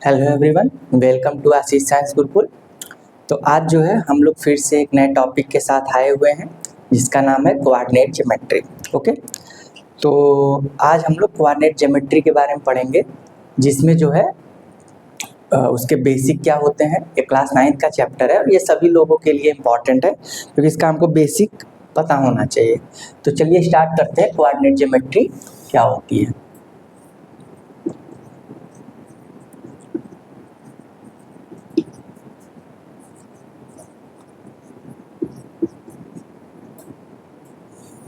Hello everyone, welcome to Ashish Science Gurukul. तो आज जो है हम लोग फिर से एक नए टॉपिक के साथ आए हुए हैं जिसका नाम है कोऑर्डिनेट ज्योमेट्री। ओके, तो आज हम लोग कोऑर्डिनेट ज्योमेट्री के बारे में पढ़ेंगे, जिसमें जो है उसके बेसिक क्या होते हैं। ये क्लास 9 का चैप्टर है और ये सभी लोगों के लिए इम्पॉर्टेंट है क्योंकि इसका हमको बेसिक पता होना चाहिए। तो चलिए स्टार्ट करते हैं, कोऑर्डिनेट ज्योमेट्री क्या होती है।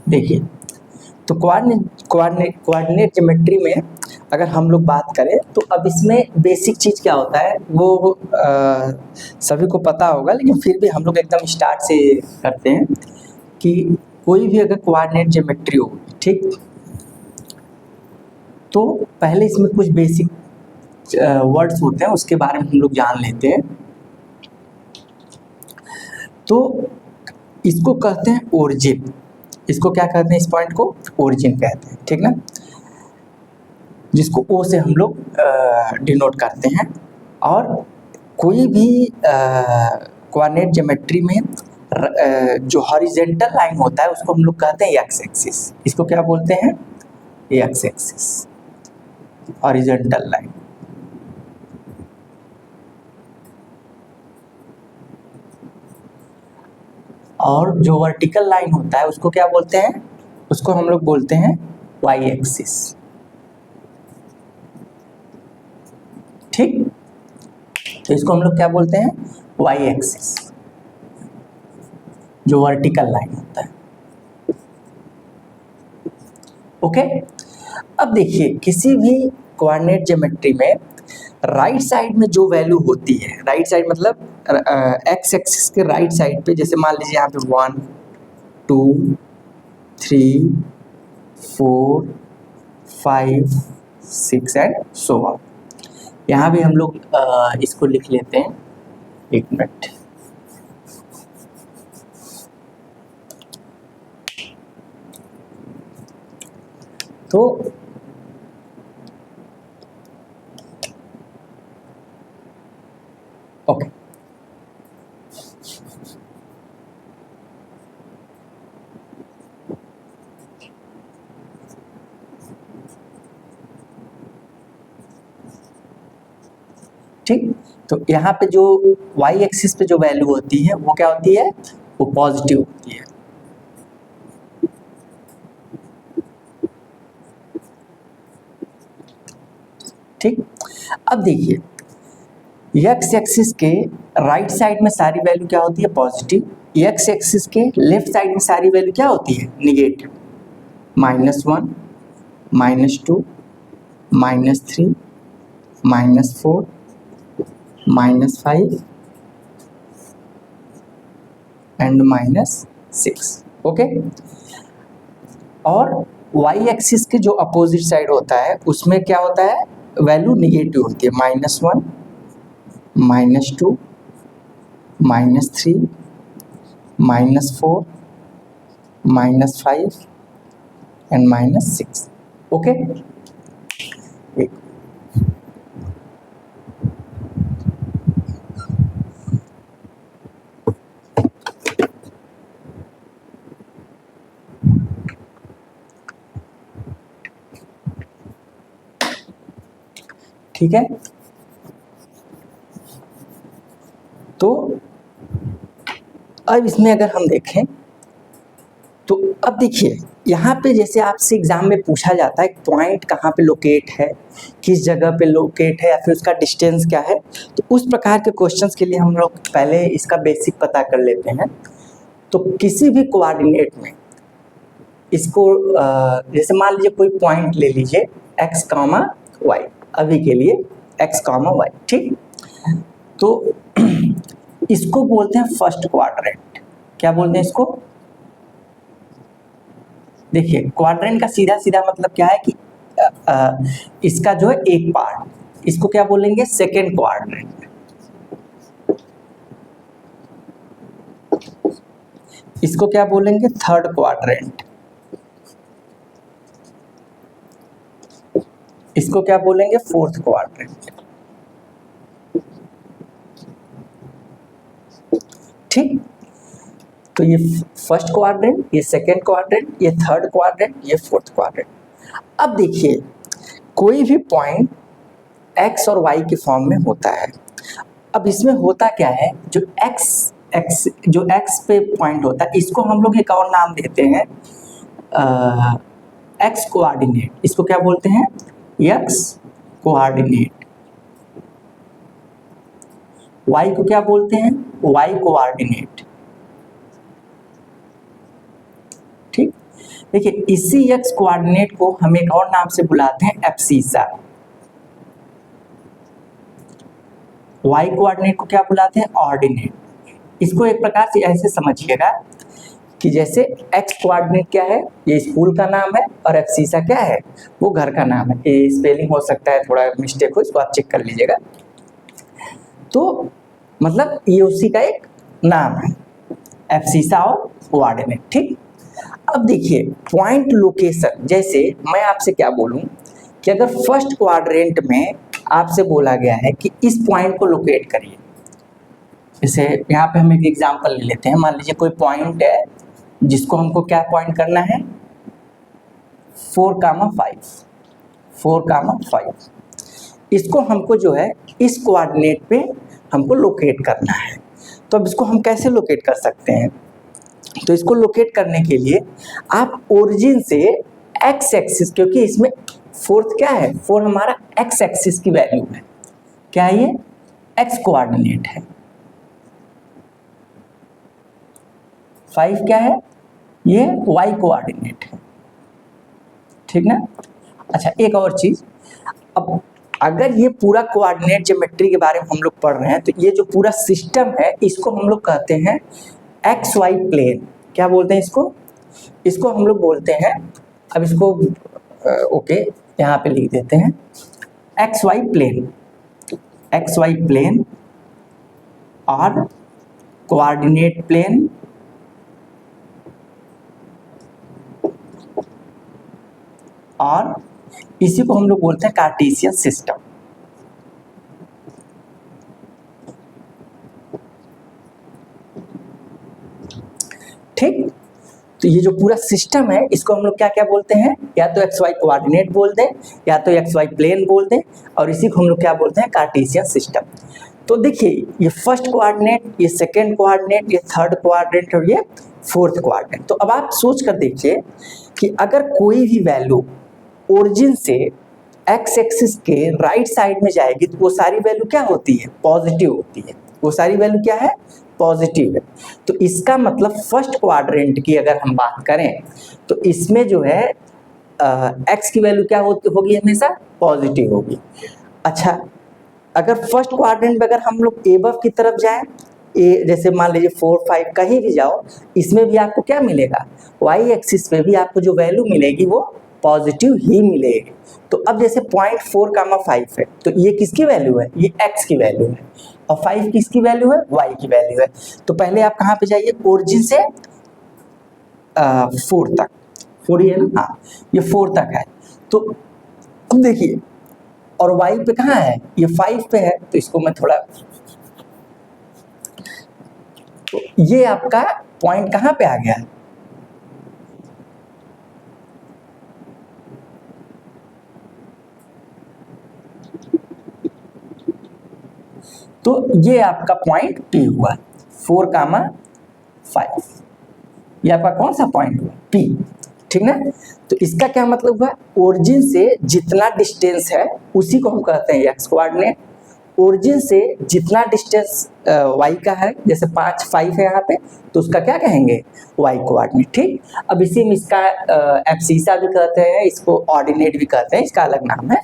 देखिए, तो कोऑर्डिनेट ज्योमेट्री में अगर हम लोग बात करें तो अब इसमें बेसिक चीज़ क्या होता है वो सभी को पता होगा, लेकिन फिर भी हम लोग एकदम स्टार्ट से करते हैं कि कोई भी अगर कोऑर्डिनेट ज्योमेट्री हो, ठीक, तो पहले इसमें कुछ बेसिक वर्ड्स होते हैं, उसके बारे में हम लोग जान लेते हैं। तो इसको कहते हैं ओरिजिन। इसको क्या कहते हैं? इस पॉइंट को ओरिजिन कहते हैं, ठीक ना, जिसको ओ से हम लोग डिनोट करते हैं। और कोई भी कोऑर्डिनेट ज्योमेट्री में जो हॉरिजॉन्टल लाइन होता है उसको हम लोग कहते हैं एक्स एक्सिस। इसको क्या बोलते हैं? X axis, horizontal line. और जो वर्टिकल लाइन होता है उसको क्या बोलते हैं? उसको हम लोग बोलते हैं वाई एक्सिस, ठीक। तो इसको हम लोग क्या बोलते हैं? वाई एक्सिस, जो वर्टिकल लाइन होता है। ओके, अब देखिए, किसी भी कोऑर्डिनेट ज्योमेट्री में राइट साइड में जो वैल्यू होती है, राइट साइड मतलब एक्स एक्सिस के राइट साइड पे, जैसे मान लीजिए यहाँ पे 1 2 3 4 5 6 एंड सो ऑन। यहाँ भी हम लोग इसको लिख लेते हैं, एक मिनट। तो ओके, ठीक। तो यहाँ पे जो वाई एक्सिस पे जो वैल्यू होती है वो क्या होती है? वो पॉजिटिव होती है, ठीक। अब देखिए, एक्स एक्सिस के राइट साइड में सारी वैल्यू क्या होती है? पॉजिटिव। एक्स एक्सिस के लेफ्ट साइड में सारी वैल्यू क्या होती है? निगेटिव। -1 -2 -3 -4 -5 एंड -6। ओके, और वाई एक्सिस के जो अपोजिट साइड होता है उसमें क्या होता है? वैल्यू निगेटिव होती है। -1 -2 -3 -4 -5 एंड -6। ओके, ठीक है। तो अब इसमें अगर हम देखें तो अब देखिए, यहाँ पे जैसे आपसे एग्जाम में पूछा जाता है पॉइंट कहाँ पे लोकेट है, किस जगह पे लोकेट है, या फिर उसका डिस्टेंस क्या है, तो उस प्रकार के क्वेश्चंस के लिए हम लोग पहले इसका बेसिक पता कर लेते हैं। तो किसी भी कोऑर्डिनेट में इसको जैसे मान लीजिए कोई पॉइंट ले लीजिए x, y, अभी के लिए x, y, ठीक। तो इसको बोलते हैं फर्स्ट क्वाड्रेंट। क्या बोलते हैं इसको? देखिए, क्वाड्रेंट का सीधा सीधा मतलब क्या है कि इसका जो है एक पार्ट, इसको क्या बोलेंगे? Second quadrant. इसको क्या बोलेंगे? Third quadrant. इसको क्या बोलेंगे? Fourth quadrant. ठीक। तो ये फर्स्ट क्वाड्रेंट, ये सेकेंड क्वाड्रेंट, ये थर्ड क्वाड्रेंट, ये फोर्थ क्वाड्रेंट। अब देखिए कोई भी पॉइंट एक्स और वाई के फॉर्म में होता है। अब इसमें होता क्या है, जो एक्स पे पॉइंट होता है इसको हम लोग एक और नाम देते हैं एक्स कोऑर्डिनेट। इसको क्या बोलते हैं, एक्स कोऑर्डिनेट। वाई को क्या बोलते हैं, वाई कोऑर्डिनेट। ठीक, देखिए इसी एक्स कोऑर्डिनेट को हम एक और नाम से बुलाते हैं एब्सिसा। वाई कोऑर्डिनेट को क्या बुलाते हैं, ऑर्डिनेट। इसको एक प्रकार से ऐसे समझिएगा कि जैसे एक्स कोऑर्डिनेट क्या है, ये स्कूल का नाम है, और एब्सिसा क्या है, वो घर का नाम है। ये स्पेलिंग हो सकता है थोड़ा मिस्टेक हो, इसको आप चेक कर लीजिएगा। तो मतलब ये उसी का एक नाम है, एब्सिसा और कोऑर्डिनेट। ठीक, अब देखिए पॉइंट लोकेशन, जैसे मैं आपसे क्या बोलूं कि अगर फर्स्ट क्वाड्रेंट में आपसे बोला गया है कि इस पॉइंट को लोकेट करिए। जैसे यहाँ पे हम एक एग्जांपल ले लेते हैं, मान लीजिए कोई पॉइंट है जिसको हमको क्या पॉइंट करना है, 4,5, 4,5। इसको हमको जो है इस कोऑर्डिनेट पे हमको लोकेट करना है। तो अब इसको हम कैसे लोकेट कर सकते हैं, तो इसको लोकेट करने के लिए आप ओरिजिन से एक्स एक्सिस, क्योंकि इसमें फोर्थ क्या है, 4 हमारा एक्स एक्सिस की वैल्यू है, क्या है ये, एक्स कोऑर्डिनेट है। 5 क्या है, ये वाई कोऑर्डिनेट है। ठीक ना। अच्छा एक और चीज, अब अगर ये पूरा कोऑर्डिनेट ज्योमेट्री के बारे में हम लोग पढ़ रहे हैं, तो ये जो पूरा सिस्टम है इसको हम लोग कहते हैं एक्स वाई प्लेन। क्या बोलते हैं इसको, इसको हम लोग बोलते हैं, अब इसको ओके यहाँ पे लिख देते हैं X Y plane. X Y plane और कोऑर्डिनेट प्लेन और इसी को हम लोग बोलते हैं कार्टेशियन सिस्टम। ठीक, तो ये जो पूरा सिस्टम है इसको हम लोग क्या क्या बोलते हैं, या तो एक्स वाई कोऑर्डिनेट बोल दें, या तो एक्स वाई प्लेन बोल दें, और इसी को हम लोग क्या बोलते हैं, कार्टेशियन सिस्टम। तो देखिए ये फर्स्ट कोऑर्डिनेट, ये सेकंड कोऑर्डिनेट, ये थर्ड कोऑर्डिनेट और ये फोर्थ कोऑर्डिनेट। तो अब आप सोच कर देखिए कि अगर कोई भी वैल्यू ओरिजिन से एक्स एक्सिस के राइट साइड में जाएगी तो वो सारी वैल्यू क्या होती है, पॉजिटिव होती है। वो सारी वैल्यू क्या है, पॉजिटिव है। तो इसका मतलब फर्स्ट क्वाड्रेंट की अगर हम बात करें तो इसमें जो है एक्स की वैल्यू क्या होगी, हमेशा पॉजिटिव होगी। अच्छा अगर फर्स्ट क्वाड्रेंट में अगर हम लोग एबव की तरफ जाएं, ए जैसे मान लीजिए 4, 5 कहीं भी जाओ, इसमें भी आपको क्या मिलेगा, वाई एक्सिस पे भी आपको जो वैल्यू मिलेगी वो पॉजिटिव ही मिलेगी। तो अब जैसे पॉइंट 4,5 है, तो ये किसकी वैल्यू है, ये एक्स की वैल्यू है, और 5 किसकी वैल्यू है, वाई की वैल्यू है। तो पहले आप कहाँ पे जाइए, ओरिजिन से 4 तक, 4 ही है ना, हाँ ये 4 तक है। तो अब देखिए, और वाई पे कहाँ है, ये 5 पे है, तो इसको मैं थोड़ा, तो ये आपका पॉइंट कहाँ पे आ गया है, तो ये आपका पॉइंट P हुआ, 4,5, ये आपका कौन सा पॉइंट हुआ, P। ठीक ना। तो इसका क्या मतलब हुआ, ओरिजिन से जितना डिस्टेंस है उसी को हम कहते हैं एक्स कोऑर्डिनेट। ओरिजिन से जितना डिस्टेंस वाई का है, जैसे 5 है यहाँ पे, तो उसका क्या कहेंगे, वाई कोऑर्डिनेट। ठीक, अब इसी में इसका एब्सिसा भी कहते हैं, इसको ऑर्डिनेट भी कहते हैं, इसका अलग नाम है।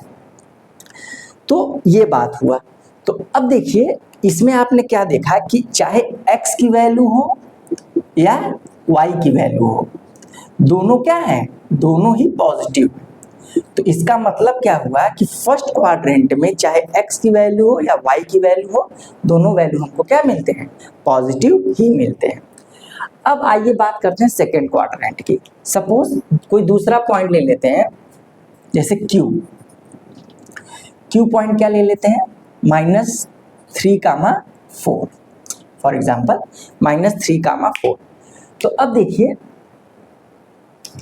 तो ये बात हुआ। तो अब देखिए इसमें आपने क्या देखा कि चाहे x की वैल्यू हो या y की वैल्यू हो, दोनों क्या है, दोनों ही पॉजिटिव। तो इसका मतलब क्या हुआ कि फर्स्ट क्वाड्रेंट में चाहे x की वैल्यू हो या y की वैल्यू हो, दोनों वैल्यू हमको क्या मिलते हैं, पॉजिटिव ही मिलते हैं। अब आइए बात करते हैं सेकेंड क्वाड्रेंट की। सपोज कोई दूसरा पॉइंट ले लेते हैं, जैसे Q पॉइंट क्या ले लेते हैं, -3,4। For example -3, 4। तो अब देखिए,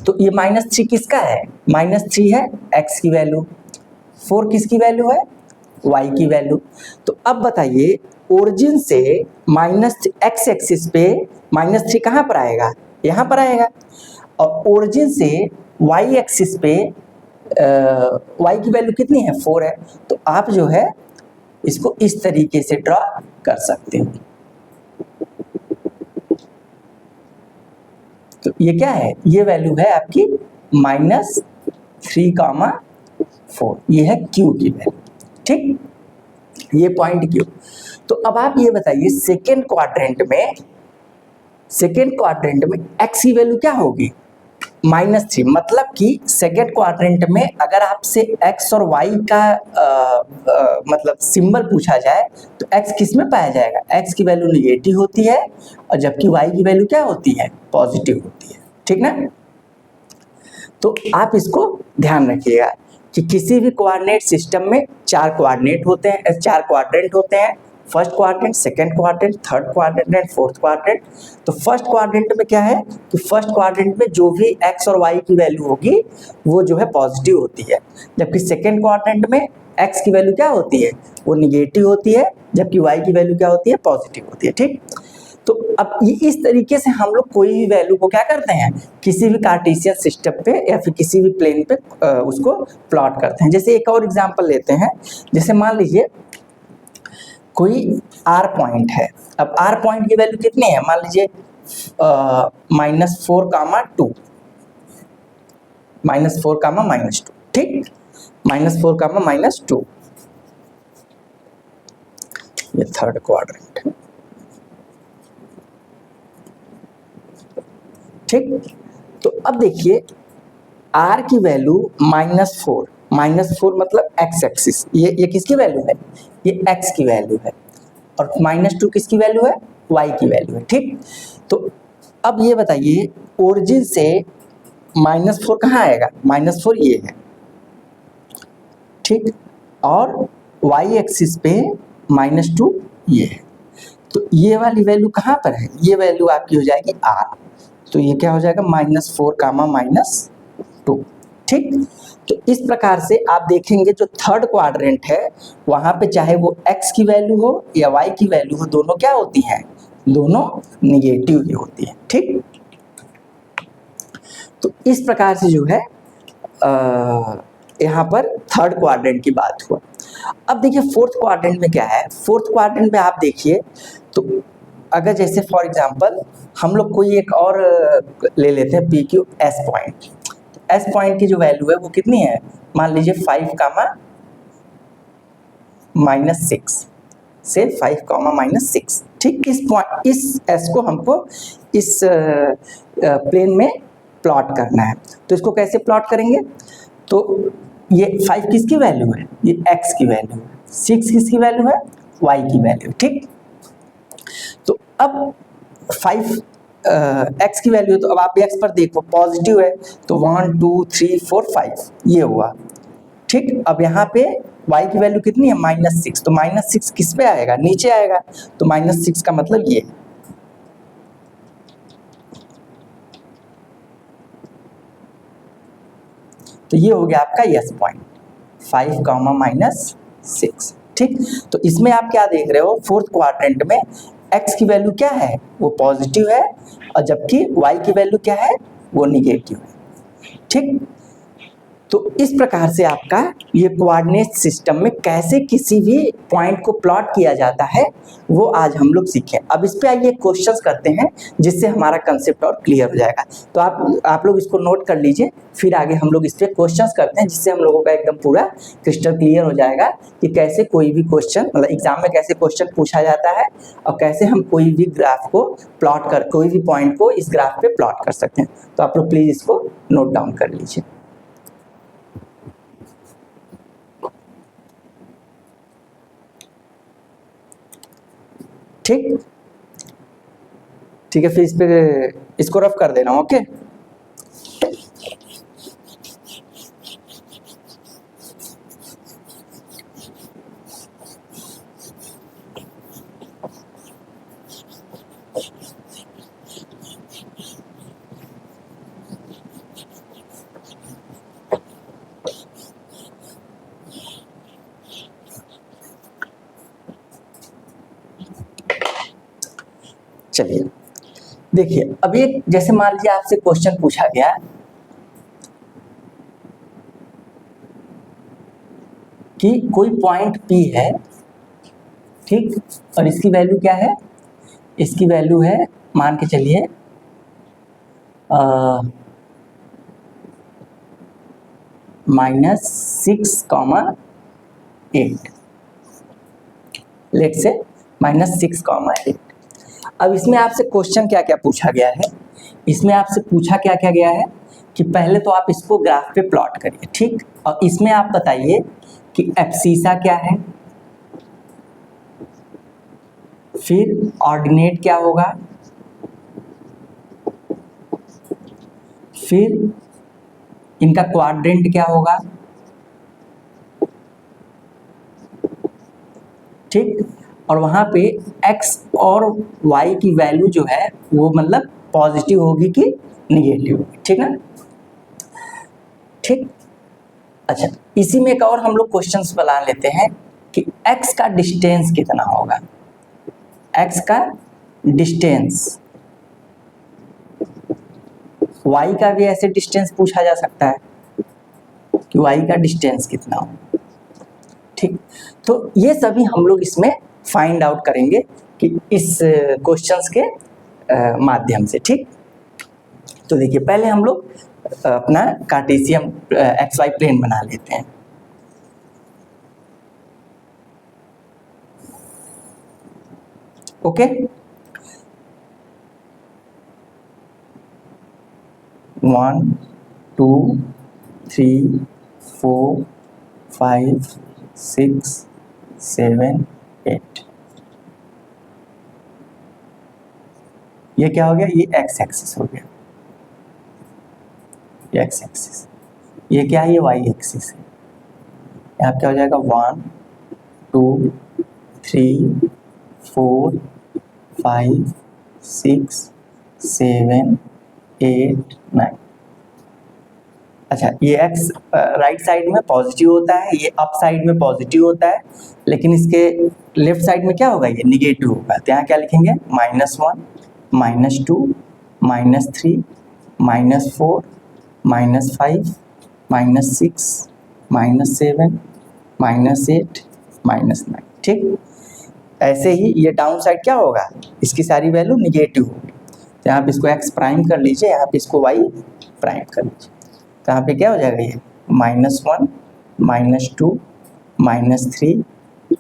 तो ये -3 किसका है? -3 है x की वैल्यू, 4 किसकी वैल्यू है? y की वैल्यू। तो अब बताइए, ओरिजिन से x एक्सिस पे -3 कहाँ पर आएगा? यहाँ पर आएगा। और ओरिजिन से y एक्सिस पे y की वैल्यू कितनी है? 4 है। तो आप जो है इसको इस तरीके से ड्रॉ कर सकते हो। तो ये क्या है? ये वैल्यू है आपकी -3, 4। ये है Q की वैल्यू, ठीक, ये पॉइंट Q। तो अब आप ये बताइए, सेकेंड क्वाड्रेंट में x की वैल्यू क्या होगी? -3। मतलब कि सेकेंड क्वाड्रेंट में अगर आपसे x और y का मतलब सिंबल पूछा जाए तो x किस में पाया जाएगा? x की वैल्यू नेगेटिव होती है और जबकि y की वैल्यू क्या होती है? पॉजिटिव होती है, ठीक ना। तो आप इसको ध्यान रखिएगा कि किसी भी कोऑर्डिनेट सिस्टम में 4 कोऑर्डिनेट होते हैं, 4 क्वाड्रेंट होते हैं। First quadrant, second quadrant, third quadrant and fourth quadrant. तो फर्स्ट क्वाड्रेंट में क्या है कि फर्स्ट क्वाड्रेंट में जो भी x और y की वैल्यू होगी वो जो है पॉजिटिव होती है, जबकि सेकंड क्वाड्रेंट में x की वैल्यू क्या होती है? वो निगेटिव होती है, जबकि y की वैल्यू क्या होती है? पॉजिटिव होती है, ठीक। तो अब ये इस तरीके से हम लोग कोई भी वैल्यू को क्या करते हैं, किसी भी कार्टेशियन सिस्टम पे या फिर किसी भी प्लेन पे उसको प्लॉट करते हैं। जैसे एक और एग्जांपल लेते हैं, जैसे मान लीजिए कोई R पॉइंट है। अब R पॉइंट की वैल्यू कितनी है? मान लीजिए -4, 2, ठीक, -4, 2। ये थर्ड क्वाड्रेंट है, ठीक। तो अब देखिए, R की वैल्यू -4 मतलब x एक्सिस, ये किसकी वैल्यू है? ये x की वैल्यू है। और -2 किसकी वैल्यू है? y की वैल्यू है, ठीक। तो अब ये बताइए, ओरिजिन से -4 कहाँ आएगा? -4 ये है, ठीक, और y एक्सिस पे -2 ये है। तो ये वाली वैल्यू कहाँ पर है? ये वैल्यू आपकी हो जाएगी R। तो ये क्या हो जाएगा? -4, -2, ठीक। तो इस प्रकार से आप देखेंगे जो थर्ड क्वाड्रेंट है वहां पे चाहे वो x की वैल्यू हो या y की वैल्यू हो, दोनों क्या होती हैं? दोनों निगेटिव ही होती हैं, ठीक। तो इस प्रकार से जो है यहाँ पर थर्ड क्वाड्रेंट की बात हुआ। अब देखिए फोर्थ क्वाड्रेंट में क्या है? फोर्थ क्वाड्रेंट में आप देखिए, तो अगर जैसे फॉर एग्जांपल हम लोग कोई एक और ले लेते हैं PQ S point. S point की जो वैल्यू है वो कितनी है? मान लीजिए 5, -6 से 5, -6, ठीक। इस S को हमको इस प्लेन में प्लॉट करना है। तो इसको कैसे प्लॉट करेंगे? तो ये 5 किसकी वैल्यू है? ये x की वैल्यू है। 6 किसकी वैल्यू है? y की वैल्यू, ठीक। तो अब 5 x की वैल्यू है, तो अब आप x पर देखो पॉजिटिव है, तो 1 2 3 4 5 ये हुआ, ठीक। अब यहाँ पे y की वैल्यू कितनी है? -6। तो -6 किस पे आएगा? नीचे आएगा। तो -6 का मतलब ये, तो ये हो गया आपका यस पॉइंट 5, -6, ठीक। तो इसमें आप क्या देख रहे हो? फोर्थ क्वाड्रेंट में x की वैल्यू क्या है? वो पॉजिटिव है, और जबकि y की वैल्यू क्या है? वो निगेटिव है, ठीक। तो इस प्रकार से आपका ये कोऑर्डिनेट सिस्टम में कैसे किसी भी पॉइंट को प्लॉट किया जाता है वो आज हम लोग सीखे। अब इस पे आइए क्वेश्चंस करते हैं जिससे हमारा कंसेप्ट और क्लियर हो जाएगा। तो आप लोग इसको नोट कर लीजिए, फिर आगे हम लोग इस पे क्वेश्चंस करते हैं जिससे हम लोगों का एकदम पूरा क्रिस्टल क्लियर हो जाएगा कि कैसे कोई भी क्वेश्चन, मतलब एग्जाम में कैसे क्वेश्चन पूछा जाता है और कैसे हम कोई भी ग्राफ को प्लॉट कर, कोई भी पॉइंट को इस ग्राफ पे प्लॉट कर सकते हैं। तो आप लोग प्लीज इसको नोट डाउन कर लीजिए, ठीक। ठीक है, फिर इस पे इसको रफ कर देना, ओके। चलिए देखिए, अब एक जैसे मान लीजिए आपसे क्वेश्चन पूछा गया कि कोई पॉइंट P है, ठीक, और इसकी वैल्यू क्या है, इसकी वैल्यू है मान के चलिए -6,8, लेट से -6,8। अब इसमें आपसे क्वेश्चन क्या क्या पूछा गया है, इसमें आपसे पूछा क्या क्या गया है कि पहले तो आप इसको ग्राफ पे प्लॉट करिए, ठीक, और इसमें आप बताइए कि एब्सिसा क्या है, फिर ऑर्डिनेट क्या होगा, फिर इनका क्वाड्रेंट क्या होगा, ठीक, और वहां पे x और y की वैल्यू जो है वो मतलब पॉजिटिव होगी कि निगेटिव होगी, ठीक ना, ठीक। अच्छा, इसी में एक और हम लोग क्वेश्चंस बना लेते हैं कि x का डिस्टेंस कितना होगा, x का डिस्टेंस, y का भी ऐसे डिस्टेंस पूछा जा सकता है कि y का डिस्टेंस कितना हो, ठीक। तो ये सभी हम लोग इसमें फाइंड आउट करेंगे कि इस क्वेश्चंस के माध्यम से, ठीक। तो देखिए पहले हम लोग अपना कार्टेशियन XY प्लेन बना लेते हैं। ओके, 1 2 3 4 5 6 7 8, ये क्या हो गया, ये x एक्सिस हो गया, ये x एक्सिस, ये क्या है, ये y एक्सिस है। यहाँ क्या हो जाएगा 1 2 3 4 5 6 7 8 9। अच्छा, ये x राइट साइड में पॉजिटिव होता है, ये अप साइड में पॉजिटिव होता है, लेकिन इसके लेफ्ट साइड में क्या होगा, ये निगेटिव होगा। तो यहाँ क्या लिखेंगे, -1 -2 -3 -4 -5 -6 -7 -8 -9, ठीक। ऐसे ही ये डाउन साइड क्या होगा, इसकी सारी वैल्यू निगेटिव होगी। तो यहाँ पे इसको x प्राइम कर लीजिए, यहाँ पे इसको y प्राइम कर लीजिए। तो यहाँ पे क्या हो जाएगा, ये -1 -2 -3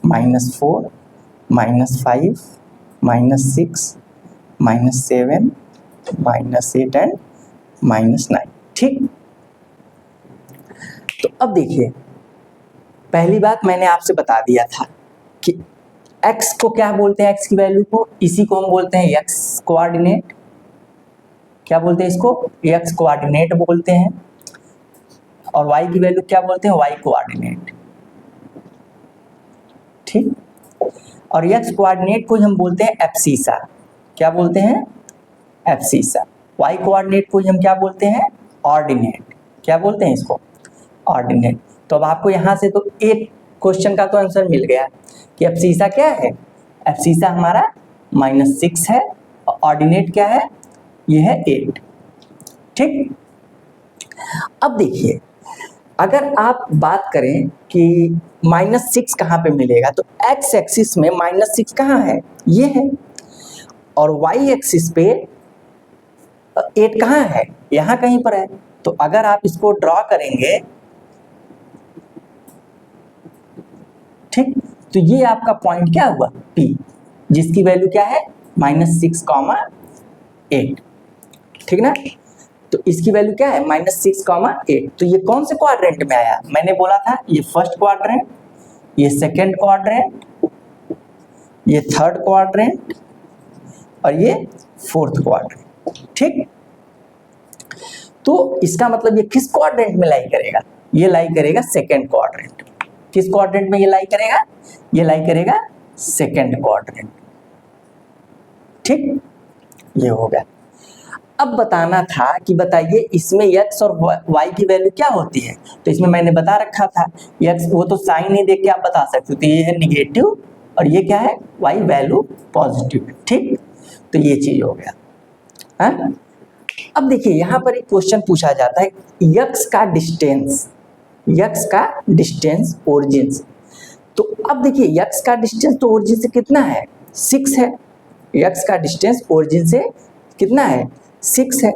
-4 -5 -6 -7 -8 एंड -9, ठीक। तो अब देखिए, पहली बात मैंने आपसे बता दिया था कि x को क्या बोलते हैं, x की वैल्यू को, इसी को हम बोलते हैं x कोऑर्डिनेट। क्या बोलते हैं इसको, x कोऑर्डिनेट बोलते हैं। और y की वैल्यू क्या बोलते हैं, y कोऑर्डिनेट, ठीक। और x कोऑर्डिनेट को हम बोलते हैं एब्सिसा। क्या बोलते हैं, एब्सिसा। y कोऑर्डिनेट को हम क्या बोलते हैं, ऑर्डिनेट। क्या बोलते हैं इसको, ऑर्डिनेट। तो अब आपको यहाँ से तो एक क्वेश्चन का तो आंसर मिल गया कि एब्सिसा क्या है, एब्सिसा हमारा -6 है, और ऑर्डिनेट क्या है, ये है 8, ठीक। अब देखिए, अगर आप बात करें कि -6 कहाँ पे मिलेगा, तो x एक्सिस में -6 कहाँ है, ये है, और y एक्सिस पे 8 कहाँ है, यहाँ कहीं पर है। तो अगर आप इसको ड्रॉ करेंगे, ठीक, तो ये आपका पॉइंट क्या हुआ, P, जिसकी वैल्यू क्या है, -6,8, ठीक ना। तो इसकी वैल्यू क्या है, -6,8। तो ये कौन से क्वाड्रेंट में आया, मैंने बोला था ये फर्स्ट क्वाड्रेंट, ये सेकंड क्वाड्रेंट, ये थर्ड क्वाड्रेंट, और ये फोर्थ क्वाड्रेंट, ठीक। तो इसका मतलब ये किस क्वाड्रेंट में लाई करेगा, ये लाई करेगा सेकंड क्वाड्रेंट। किस क्वाड्रेंट में ये लाई करेगा, ये लाई करेगा सेकंड क्वाड्रेंट, ठीक। ये हो गया। अब बताना था कि बताइए इसमें x और y की वैल्यू क्या होती है। तो इसमें मैंने बता रखा था, x वो तो साइन नहीं देख के आप बता सकते हो, तो ये है निगेटिव, और ये क्या है, y वैल्यू पॉजिटिव है, ठीक। तो ये चीज हो गया है। अब देखिए यहाँ पर एक क्वेश्चन पूछा जाता है यक्स का डिस्टेंस ओरिजिन से। तो अब देखिए यक्स का डिस्टेंस तो ओरिजिन से कितना है, 6 है। यक्स का डिस्टेंस ओरिजिन से कितना है, 6 है।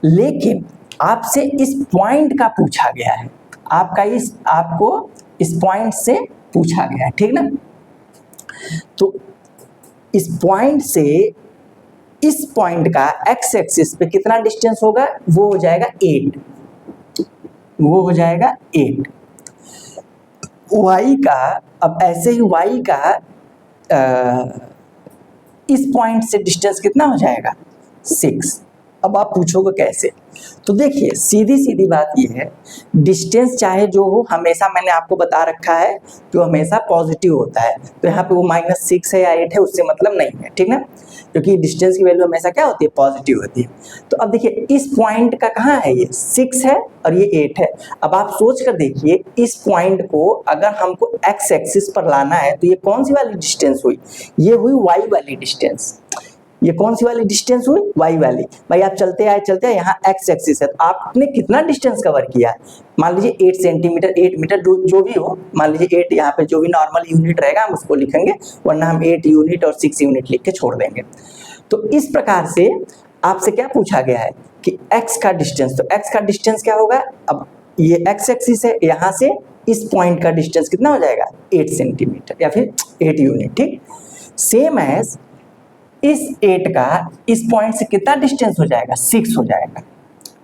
लेकिन आपसे इस पॉइंट का पूछा गया है, आपको इस पॉइंट से पूछा गया है, ठीक ना। तो इस पॉइंट से इस पॉइंट का एक्स एक्सिस पे कितना डिस्टेंस होगा, वो हो जाएगा 8, वो हो जाएगा 8। वाई का, अब ऐसे ही वाई का इस पॉइंट से डिस्टेंस कितना हो जाएगा, 6। अब आप पूछोगे कैसे, तो देखिए सीधी सीधी बात ये है, डिस्टेंस चाहे जो हो हमेशा मैंने आपको बता रखा है कि वो हमेशा पॉजिटिव होता है। तो यहाँ पे वो -6 है या 8 है उससे मतलब नहीं है, ठीक ना, क्योंकि डिस्टेंस की वैल्यू हमेशा क्या होती है, पॉजिटिव होती है। तो अब देखिए इस पॉइंट का कहाँ है, ये 6 है और ये 8 है। अब आप सोच कर देखिए इस पॉइंट को अगर हमको एक्स एक्सिस पर लाना है तो ये कौन सी वाली डिस्टेंस हुई, ये हुई वाई वाली डिस्टेंस। ये कौन सी वाली डिस्टेंस हुई, वाई वाली। भाई आप चलते आए यहाँ एक्स एक्सिस है, तो आपने कितना डिस्टेंस कवर किया है, मान लीजिए 8 सेंटीमीटर 8 मीटर जो भी हो, मान लीजिए 8 यहाँ पे जो भी नॉर्मल यूनिट रहेगा हम उसको लिखेंगे, वरना हम 8 यूनिट और 6 यूनिट लिख के छोड़ देंगे। तो इस प्रकार से आपसे क्या पूछा गया है कि एक्स का डिस्टेंस, तो एक्स का डिस्टेंस क्या होगा, अब ये एक्स एक्सिस है, यहाँ से इस पॉइंट का डिस्टेंस कितना हो जाएगा, 8 सेंटीमीटर या फिर 8 यूनिट, ठीक। सेम एज इस 8 का इस पॉइंट से कितना डिस्टेंस हो जाएगा, 6 हो जाएगा,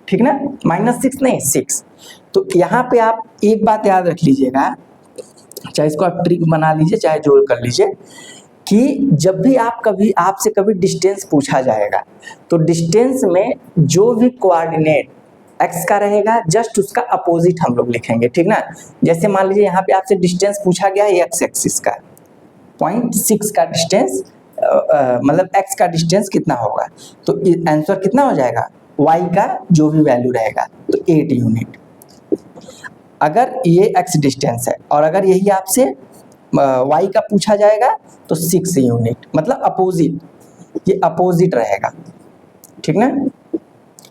ठीक ना, -6 नहीं 6। तो यहाँ पे आप एक बात याद रख लीजिएगा, चाहे इसको आप ट्रिक बना लीजिए चाहे जो कर लीजिए, कि जब भी आपसे कभी डिस्टेंस पूछा जाएगा तो डिस्टेंस में जो भी कोऑर्डिनेट एक्स का रहेगा जस्ट उसका अपोजिट हम लोग लिखेंगे, ठीक ना। जैसे मान लीजिए यहाँ पे आपसे डिस्टेंस पूछा गया है एक्स एक्सिस का, 0.6 का डिस्टेंस, मतलब x का डिस्टेंस कितना होगा, तो आंसर कितना हो जाएगा, y का जो भी वैल्यू रहेगा तो 8 यूनिट। अगर ये x डिस्टेंस है और अगर यही आपसे y का पूछा जाएगा तो 6 यूनिट, मतलब अपोजिट, ये अपोजिट रहेगा, ठीक ना,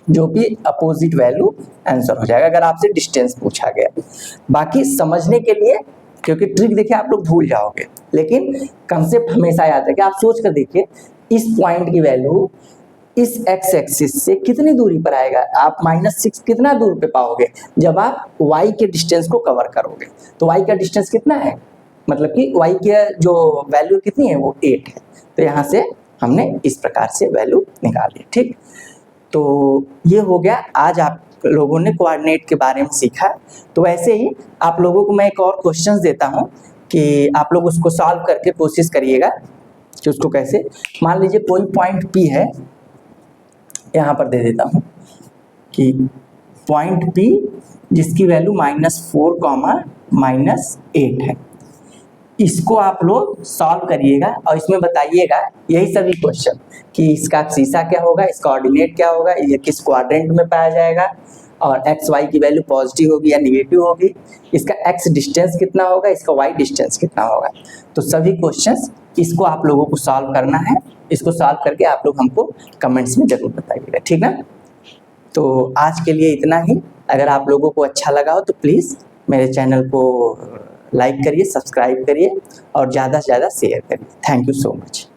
जो भी अपोजिट वैल्यू आंसर हो जाएगा अगर आपसे डिस्टेंस पूछा गया। बाकी समझने के लिए, क्योंकि ट्रिक देखिए आप लोग भूल जाओगे, लेकिन कंसेप्ट हमेशा याद है कि आप सोच कर देखिए इस पॉइंट की वैल्यू इस एक्स एक्सिस से कितनी दूरी पर आएगा, आप -6 कितना दूर पे पाओगे जब आप y के डिस्टेंस को कवर करोगे। तो y का डिस्टेंस कितना है, मतलब कि y के जो वैल्यू कितनी है वो 8 है। तो यहाँ से हमने इस प्रकार से वैल्यू निकाली, ठीक। तो ये हो गया, आज आप लोगों ने कोऑर्डिनेट के बारे में सीखा। तो वैसे ही आप लोगों को मैं एक और क्वेश्चन देता हूँ कि आप लोग उसको सॉल्व करके कोशिश करिएगा कि उसको कैसे, मान लीजिए कोई पॉइंट P है, यहाँ पर दे देता हूँ कि पॉइंट P जिसकी वैल्यू -4, -8 है। इसको आप लोग सॉल्व करिएगा और इसमें बताइएगा यही सभी क्वेश्चन कि इसका शीशा क्या होगा, इसका ऑर्डिनेट क्या होगा, ये किस क्वाड्रेंट में पाया जाएगा, और एक्स वाई की वैल्यू पॉजिटिव होगी या निगेटिव होगी, इसका एक्स डिस्टेंस कितना होगा, इसका वाई डिस्टेंस कितना होगा। तो सभी क्वेश्चंस इसको आप लोगों को सॉल्व करना है। इसको सॉल्व करके आप लोग हमको कमेंट्स में जरूर बताइएगा, ठीक ना। तो आज के लिए इतना ही। अगर आप लोगों को अच्छा लगा हो तो प्लीज़ मेरे चैनल को लाइक करिए, सब्सक्राइब करिए और ज़्यादा से ज़्यादा शेयर करिए। Thank you so much.